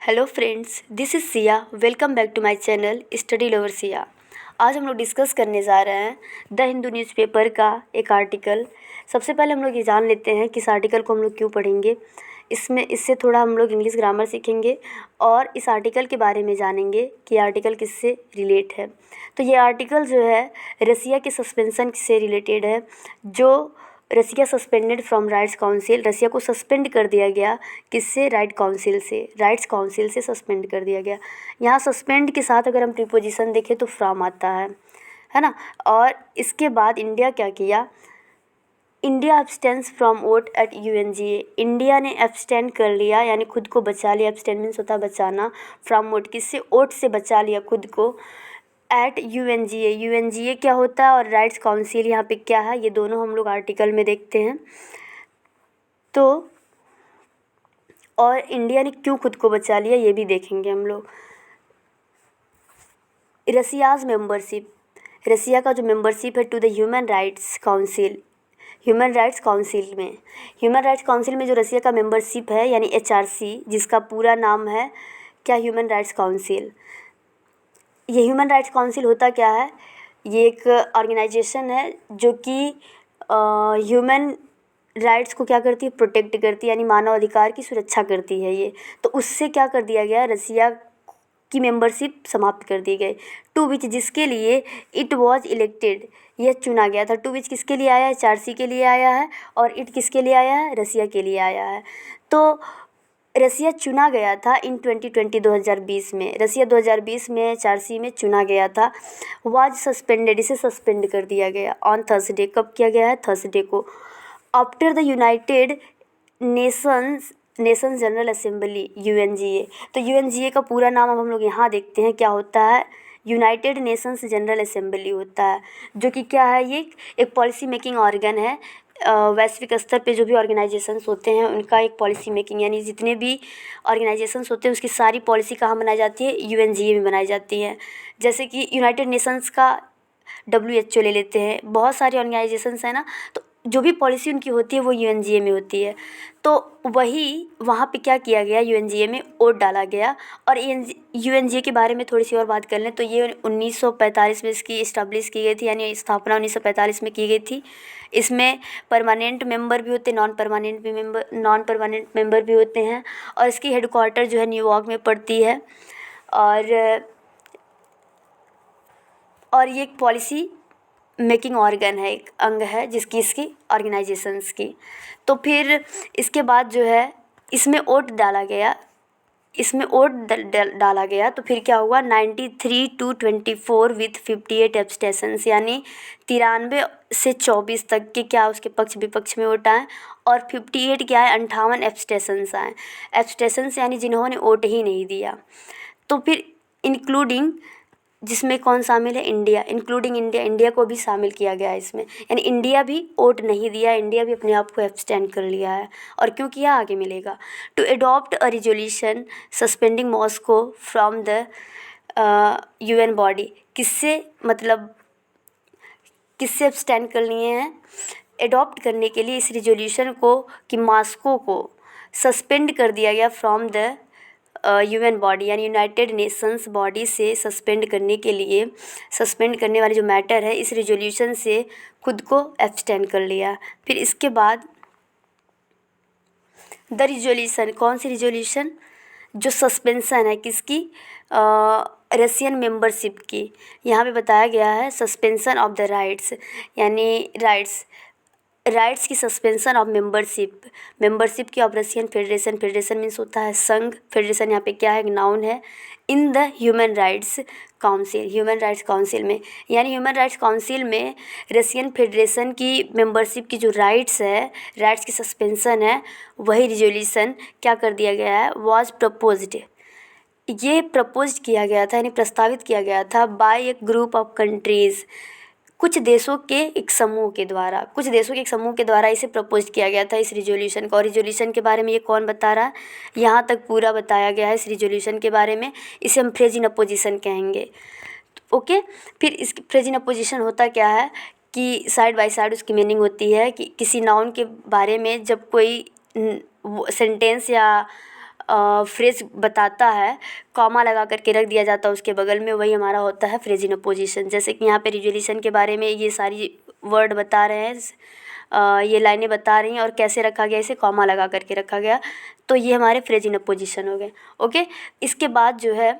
Hello friends, this is Siya. Welcome back to my channel study lover Siya. आज हम लोग discuss करने जा रहे हैं द हिंदू न्यूज़पेपर का एक आर्टिकल। सबसे पहले हम लोग ये जान लेते हैं कि इस आर्टिकल को हम लोग क्यों पढ़ेंगे। इससे थोड़ा हम लोग इंग्लिश ग्रामर सीखेंगे और इस आर्टिकल के बारे में जानेंगे कि आर्टिकल किससे रिलेट है। तो ये आर्टिकल जो है रसिया के सस्पेंसन से रिलेटेड है। जो रसिया सस्पेंडेड फ्रॉम राइट्स काउंसिल, रसिया को सस्पेंड कर दिया गया। किससे? राइट्स काउंसिल से सस्पेंड कर दिया गया। यहाँ सस्पेंड के साथ अगर हम प्रीपोजिशन देखें तो फ्रॉम आता है ना। और इसके बाद इंडिया क्या किया? India abstains from vote at UNGA। India ने एब्सटेन कर लिया, यानी खुद को बचा लिया। एब्सटेन मीन्स होता है बचाना। फ्रॉम वोट, किससे? वोट से बचा लिया खुद को। एट UNGA क्या होता है और राइट्स काउंसिल यहाँ पे क्या है, ये दोनों हम लोग आर्टिकल में देखते हैं। तो और इंडिया ने क्यों खुद को बचा लिया ये भी देखेंगे हम लोग। रसियाज़ मेंबरशिप, रसिया का जो मेंबरशिप है to the human rights council में जो रसिया का मेंबरशिप है यानी HRC, जिसका पूरा नाम है क्या? Human rights council. ये ह्यूमन राइट्स काउंसिल होता क्या है? ये एक ऑर्गेनाइजेशन है जो कि ह्यूमन राइट्स को क्या करती है? प्रोटेक्ट करती है, यानी मानव अधिकार की सुरक्षा करती है ये। तो उससे क्या कर दिया गया? रसिया की मेंबरशिप समाप्त कर दी गई। टू विच, जिसके लिए इट वॉज इलेक्टेड, यह चुना गया था। टू विच किसके लिए आया है? HRC के लिए आया है। और इट किसके लिए आया है? रसिया के लिए आया है। तो रसिया चुना गया था इन 2020 में। रसिया 2020 में HRC में चुना गया था। वाज सस्पेंडेड, इसे सस्पेंड कर दिया गया ऑन थर्सडे। कब किया गया है? थर्सडे को। After the United Nations general assembly UNGA। तो UNGA का पूरा नाम अब हम लोग यहाँ देखते हैं क्या होता है। यूनाइटेड नेशंस जनरल असेंबली होता है, जो कि क्या है? ये एक पॉलिसी मेकिंग ऑर्गन है। वैश्विक स्तर पे जो भी ऑर्गेनाइजेशंस होते हैं उनका एक पॉलिसी मेकिंग, यानी जितने भी ऑर्गेनाइजेशंस होते हैं उसकी सारी पॉलिसी कहाँ बनाई जाती है? UNGA में बनाई जाती है। जैसे कि यूनाइटेड नेशंस का WHO ले लेते हैं, बहुत सारे ऑर्गेनाइजेशंस हैं ना, तो जो भी पॉलिसी उनकी होती है वो UNGA में होती है। तो वही वहाँ पे क्या किया गया? UNGA में वोट डाला गया। और UNGA के बारे में थोड़ी सी और बात कर लें तो ये 1945 में इसकी इस्टेब्लिश की गई थी, यानी स्थापना 1945 में की गई थी। इसमें परमानेंट मेंबर भी होते हैं, नॉन परमानेंट मेंबर भी होते हैं। और इसकी हेडक्वार्टर जो है न्यूयॉर्क में पड़ती है। और ये एक पॉलिसी मेकिंग ऑर्गन है, एक अंग है जिसकी इसकी ऑर्गेनाइजेशंस की। तो फिर इसके बाद जो है इसमें वोट डाला गया। तो फिर क्या हुआ? 93-24 विथ 58 एब्सटेंशंस, यानी 93 से 24 तक के क्या उसके पक्ष विपक्ष में वोट आए। और 58 क्या है? 58 एब्सटेंशंस आए। एब्सटेंशंस यानी जिन्होंने वोट ही नहीं दिया। तो फिर इंक्लूडिंग, जिसमें कौन शामिल है? इंडिया। इंक्लूडिंग इंडिया को भी शामिल किया गया है इसमें, यानी इंडिया भी वोट नहीं दिया, इंडिया भी अपने आप को एब्सटेन कर लिया है। और क्यों किया आगे मिलेगा। To adopt a resolution suspending Moscow from the UN body. किससे मतलब किससे एब्सटेन कर लिए हैं? अडॉप्ट करने के लिए इस रिजोल्यूशन को कि मॉस्को को सस्पेंड कर दिया गया फ्रॉम द UN बॉडी, यानी यूनाइटेड नेशंस बॉडी से सस्पेंड करने के लिए, सस्पेंड करने वाली जो मैटर है इस रिजोल्यूशन से खुद को एब्सटेन कर लिया। फिर इसके बाद द रिजोल्यूशन, कौन सी रिजोल्यूशन? जो सस्पेंसन है किसकी? रसियन मेंबरशिप की। यहाँ पे बताया गया है सस्पेंसन ऑफ द राइट्स, यानी राइट्स की सस्पेंसन ऑफ मेंबरशिप की ऑफ रशियन फेडरेशन मीन्स होता है संघ। फेडरेशन यहाँ पे क्या है? नाउन है। In the human rights council में, यानी ह्यूमन राइट्स काउंसिल में रशियन फेडरेशन की मेंबरशिप की जो राइट्स की सस्पेंसन है, वही रिजोल्यूशन क्या कर दिया गया है? Was proposed. ये प्रपोज किया गया था, यानी प्रस्तावित किया गया था by a group of countries, कुछ देशों के एक समूह के द्वारा इसे प्रपोज किया गया था इस रिजोल्यूशन को। और रिजोल्यूशन के बारे में ये कौन बता रहा है? यहाँ तक पूरा बताया गया है इस रिजोल्यूशन के बारे में। इसे हम फ्रेज इन अपोजिशन कहेंगे। ओके। फिर इसकी फ्रेज इन अपोजिशन होता क्या है कि साइड बाय साइड उसकी मीनिंग होती है कि किसी नाउन के बारे में जब कोई सेंटेंस या फ्रेज बताता है, कॉमा लगा करके रख दिया जाता है उसके बगल में, वही हमारा होता है फ्रेज इन अपोजिशन। जैसे कि यहाँ पे रिजोल्यूशन के बारे में ये सारी वर्ड बता रहे हैं, ये लाइनें बता रही हैं और कैसे रखा गया, इसे कॉमा लगा करके रखा गया, तो ये हमारे फ्रेज इन अपोजिशन हो गए। ओके, इसके बाद जो है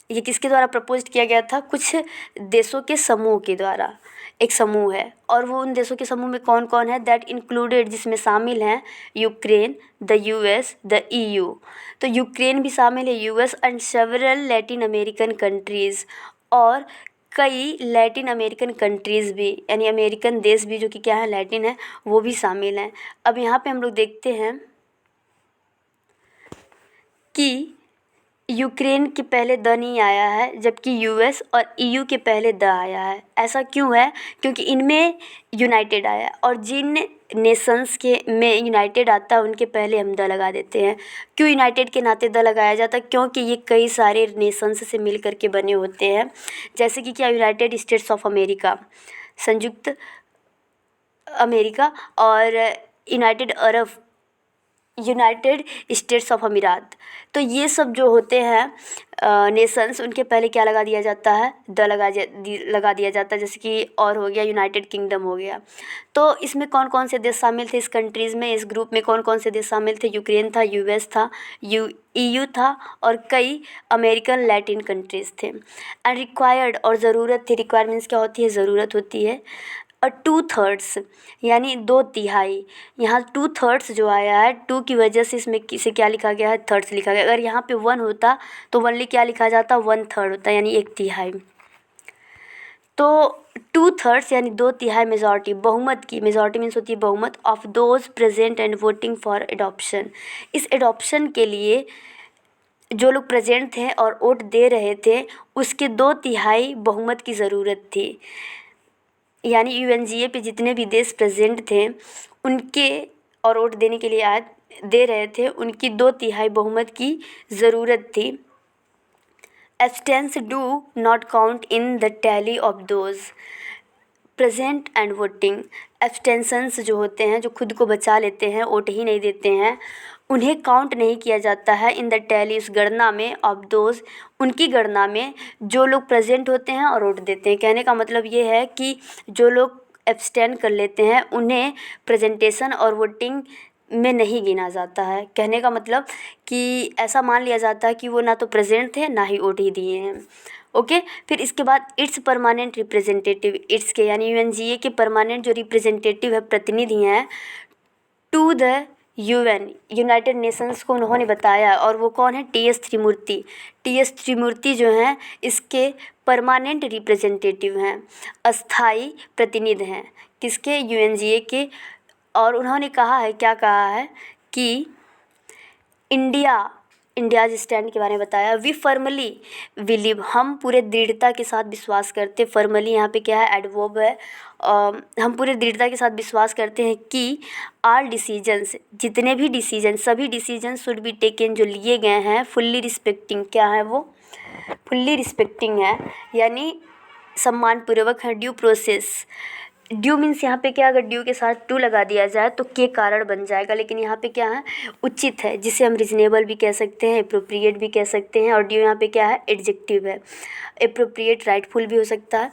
ये किसके द्वारा प्रपोज किया गया था, कुछ देशों के समूह के द्वारा, एक समूह है और वो उन देशों के समूह में कौन कौन है, दैट इंक्लूडेड, जिसमें शामिल हैं Ukraine, the US, the EU. तो यूक्रेन भी शामिल है, US and several Latin American countries, और कई लैटिन अमेरिकन कंट्रीज़ भी, यानी अमेरिकन देश भी जो कि क्या है, लैटिन है, वो भी शामिल हैं। अब यहाँ पे हम लोग देखते हैं कि यूक्रेन के पहले द नहीं आया है, जबकि यूएस और ईयू के पहले द आया है। ऐसा क्यों है, क्योंकि इनमें यूनाइटेड आया, और जिन नेशंस के में यूनाइटेड आता है उनके पहले हम द लगा देते हैं। क्यों यूनाइटेड के नाते द लगाया जाता है, क्योंकि ये कई सारे नेशंस से मिल करके बने होते हैं। जैसे कि क्या, यूनाइटेड स्टेट्स ऑफ अमेरिका, संयुक्त अमेरिका, और यूनाइटेड स्टेट्स ऑफ अमीरात। तो ये सब जो होते हैं नेशंस, उनके पहले क्या लगा दिया जाता है, द लगा दिया जाता है। जैसे कि और हो गया यूनाइटेड किंगडम हो गया। तो इसमें कौन कौन से देश शामिल थे, इस कंट्रीज़ में, इस ग्रुप में कौन कौन से देश शामिल थे, यूक्रेन था, यूएस था, ईयू था, और कई अमेरिकन लैटिन कंट्रीज़ थे। एंड रिक्वायर्ड, और ज़रूरत थी, रिक्वायरमेंट्स क्या होती है, ज़रूरत होती है। और 2/3 यानी 2/3, यहाँ 2/3 जो आया है, 2 की वजह से इसमें किसे क्या लिखा गया है, थर्ड्स लिखा गया। अगर यहाँ पे 1 होता तो ओनली क्या लिखा जाता, 1/3 होता, यानी 1/3। तो 2/3 यानी 2/3 मेजॉरिटी, बहुमत की, मेजॉरिटी मीन्स होती है बहुमत, of those present and voting for adoption. इस एडॉप्शन के लिए जो लोग प्रेजेंट थे और वोट दे रहे थे, उसके 2/3 बहुमत की ज़रूरत थी। यानी यूएनजीए पे जितने भी देश प्रेजेंट थे उनके, और वोट देने के लिए दे रहे थे, उनकी 2/3 बहुमत की ज़रूरत थी। Abstentions do not count in the tally of those present and voting. Abstentions जो होते हैं, जो खुद को बचा लेते हैं, वोट ही नहीं देते हैं, उन्हें काउंट नहीं किया जाता है इन द टैली, उस गणना में, ऑफ दोज, उनकी गणना में जो लोग प्रेजेंट होते हैं और वोट देते हैं। कहने का मतलब ये है कि जो लोग एब्सटेन कर लेते हैं उन्हें प्रेजेंटेशन और वोटिंग में नहीं गिना जाता है। कहने का मतलब कि ऐसा मान लिया जाता है कि वो ना तो प्रेजेंट थे, ना ही वोट ही दिए हैं। ओके, फिर इसके बाद इट्स परमानेंट रिप्रेजेंटेटिव, इट्स के यानी यूएनजीए के परमानेंट जो रिप्रेजेंटेटिव है, प्रतिनिधि हैं, to the UN, United Nations को उन्होंने बताया, और वो कौन है, टीएस त्रिमूर्ति। टीएस त्रिमूर्ति जो हैं इसके परमानेंट रिप्रेजेंटेटिव हैं, अस्थाई प्रतिनिधि हैं, किसके, यूएनजीए के। और उन्होंने कहा है, क्या कहा है कि इंडियाज स्टैंड के बारे में बताया। वी फर्मली बिलीव, हम पूरे दृढ़ता के साथ विश्वास करते, फर्मली यहाँ पे क्या है, एडवर्ब है। हम पूरे दृढ़ता के साथ विश्वास करते हैं कि आल डिसीजंस, जितने भी डिसीजन, सभी डिसीजन शुड बी टेकन, जो लिए गए हैं, फुल्ली रिस्पेक्टिंग, क्या है वो, फुल्ली रिस्पेक्टिंग है, यानी सम्मानपूर्वक है, ड्यू प्रोसेस। ड्यू मीन्स यहाँ पे क्या, अगर ड्यू के साथ टू लगा दिया जाए तो के कारण बन जाएगा, लेकिन यहाँ पे क्या है, उचित है, जिसे हम रिजनेबल भी कह सकते हैं, एप्रोप्रिएट भी कह सकते हैं। और ड्यू यहाँ पे क्या है, एडजेक्टिव है। एप्रोप्रिएट राइटफुल भी हो सकता है,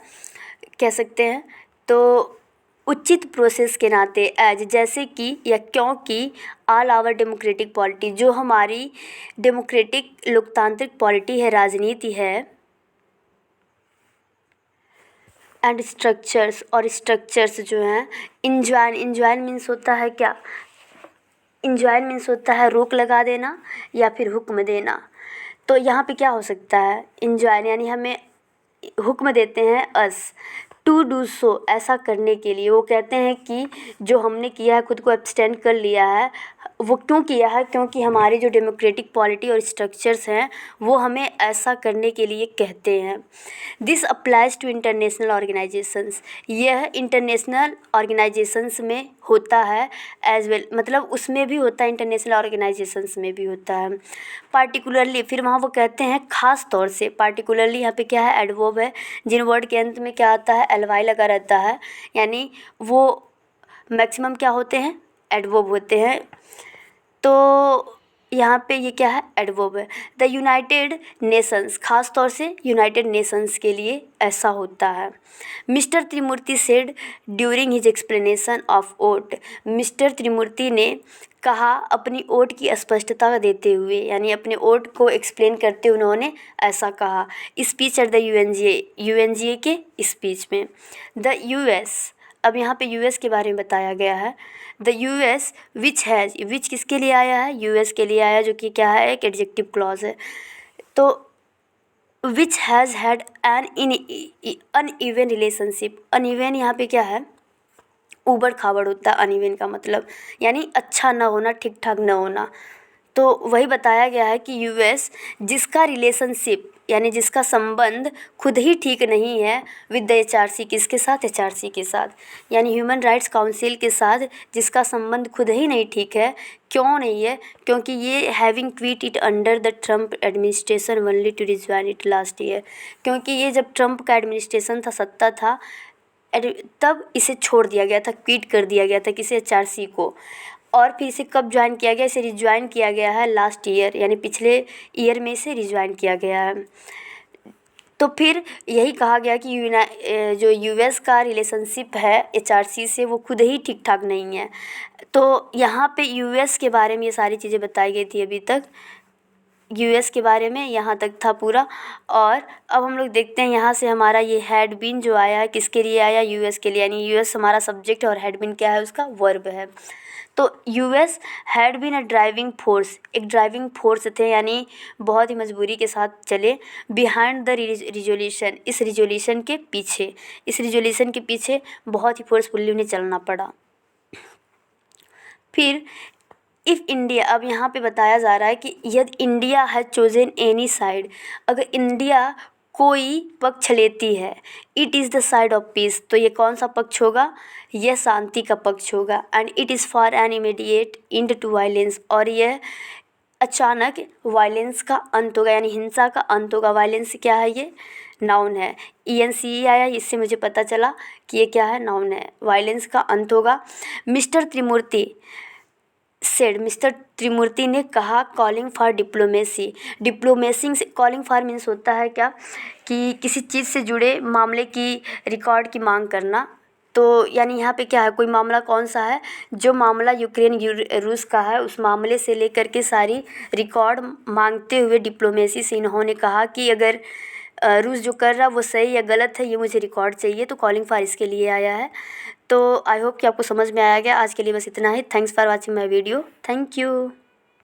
कह सकते हैं। तो उचित प्रोसेस के नाते, एज, जैसे कि, या क्योंकि, ऑल आवर डेमोक्रेटिक पॉलिटी, जो हमारी डेमोक्रेटिक लोकतांत्रिक पॉलिटी है, राजनीति है, एंड स्ट्रक्चर्स, और स्ट्रक्चर्स जो हैं, इंजॉइन मीन्स होता है क्या, इंजॉइन मीन्स होता है रोक लगा देना या फिर हुक्म देना। तो यहाँ पे क्या हो सकता है, इंजॉइन यानी हमें हुक्म देते हैं, अस टू डू सो, ऐसा करने के लिए। वो कहते हैं कि जो हमने किया है, खुद को एब्सटेंड कर लिया है, वो क्यों किया है, क्योंकि हमारी जो डेमोक्रेटिक पॉलिटी और स्ट्रक्चर्स हैं वो हमें ऐसा करने के लिए कहते हैं। This applies to international organisations, यह इंटरनेशनल ऑर्गेनाइजेशंस में होता है एज वेल, मतलब उसमें भी होता है, इंटरनेशनल ऑर्गेनाइजेशंस में भी होता है। पार्टिकुलरली, फिर वहाँ वो कहते हैं खास तौर से, पार्टिकुलरली यहाँ पे क्या है, एडवर्ब है, जिन वर्ड के अंत में क्या आता है, एलवाई लगा रहता है, यानी वो मैक्सिमम क्या होते हैं, एडवर्ब होते हैं। तो यहाँ पे ये क्या है, एडवर्ब है। द यूनाइटेड नेशंस, खास तौर से यूनाइटेड नेशंस के लिए ऐसा होता है। Mister Trimurti said during his explanation of vote, mister Trimurti ने कहा अपनी ओट की स्पष्टता देते हुए, यानी अपने ओट को एक्सप्लेन करते हुए उन्होंने ऐसा कहा। स्पीच एट द यूएनजीए के स्पीच में। द यूएस, अब यहाँ पे यूएस के बारे में बताया गया है। द यूएस विच किसके लिए आया है, यूएस के लिए आया, जो कि क्या है, एक एडजेक्टिव क्लॉज है। तो which has had an uneven relationship, uneven यहाँ पे क्या है, ऊबड़ खाबड़ होता है अनइवन का मतलब, यानी अच्छा न होना, ठीक ठाक न होना। तो वही बताया गया है कि यूएस जिसका रिलेशनशिप, यानी जिसका संबंध खुद ही ठीक नहीं है विद द एचआरसी, किसके साथ, एचआरसी के साथ, यानी ह्यूमन राइट्स काउंसिल के साथ जिसका संबंध खुद ही नहीं ठीक है। क्यों नहीं है, क्योंकि ये having quit it under the Trump administration only to rejoin it last year, क्योंकि ये जब ट्रम्प का एडमिनिस्ट्रेशन था, सत्ता था, तब इसे छोड़ दिया गया था, क्विट कर दिया गया था, किसे, एचआरसी को। और फिर इसे कब ज्वाइन किया गया, इसे रिज्वाइन किया गया है लास्ट ईयर, यानी पिछले ईयर में इसे रिज्वाइन किया गया है। तो फिर यही कहा गया कि जो यूएस का रिलेशनशिप है एचआरसी से, वो खुद ही ठीक ठाक नहीं है। तो यहाँ पे यूएस के बारे में ये सारी चीज़ें बताई गई थी अभी तक, यूएस के बारे में यहाँ तक था पूरा। और अब हम लोग देखते हैं यहाँ से हमारा ये हैड बीन जो आया है, किसके लिए आया, यूएस के लिए, यानी यूएस हमारा सब्जेक्ट है और हैड बीन क्या है, उसका वर्ब है। तो US had been a driving force, एक ड्राइविंग फोर्स थे, यानी बहुत ही मजबूरी के साथ चले, बिहाइंड द रिजोल्यूशन, इस रिजोल्यूशन के पीछे, इस रिजोल्यूशन के पीछे बहुत ही फोर्सफुली उन्हें चलना पड़ा। फिर इफ़ इंडिया, अब यहाँ पे बताया जा रहा है कि यदि India has chosen any side, अगर इंडिया कोई पक्ष लेती है, it is the side of peace, तो ये कौन सा पक्ष होगा, यह शांति का पक्ष होगा। And it is for an immediate end to violence, और यह अचानक वायलेंस का अंत होगा, यानी हिंसा का अंत होगा। वायलेंस क्या है, ये नाउन है, ENCE आया, इससे मुझे पता चला कि ये क्या है, नाउन है। वायलेंस का अंत होगा। Mister Trimurti said, mister Trimurti ने कहा, कॉलिंग फॉर डिप्लोमेसी, डिप्लोमेसी से कॉलिंग फॉर मीन्स होता है क्या, कि किसी चीज़ से जुड़े मामले की रिकॉर्ड की मांग करना। तो यानी यहाँ पे क्या है, कोई मामला कौन सा है, जो मामला यूक्रेन रूस का है, उस मामले से लेकर के सारी रिकॉर्ड मांगते हुए डिप्लोमेसी से इन्होंने कहा कि अगर रूस जो कर रहा है वो सही या गलत है, ये मुझे रिकॉर्ड चाहिए। तो कॉलिंग फॉर इसके लिए आया है। तो आई होप कि आपको समझ में आया गया। आज के लिए बस इतना ही। Thanks for watching my video. Thank you.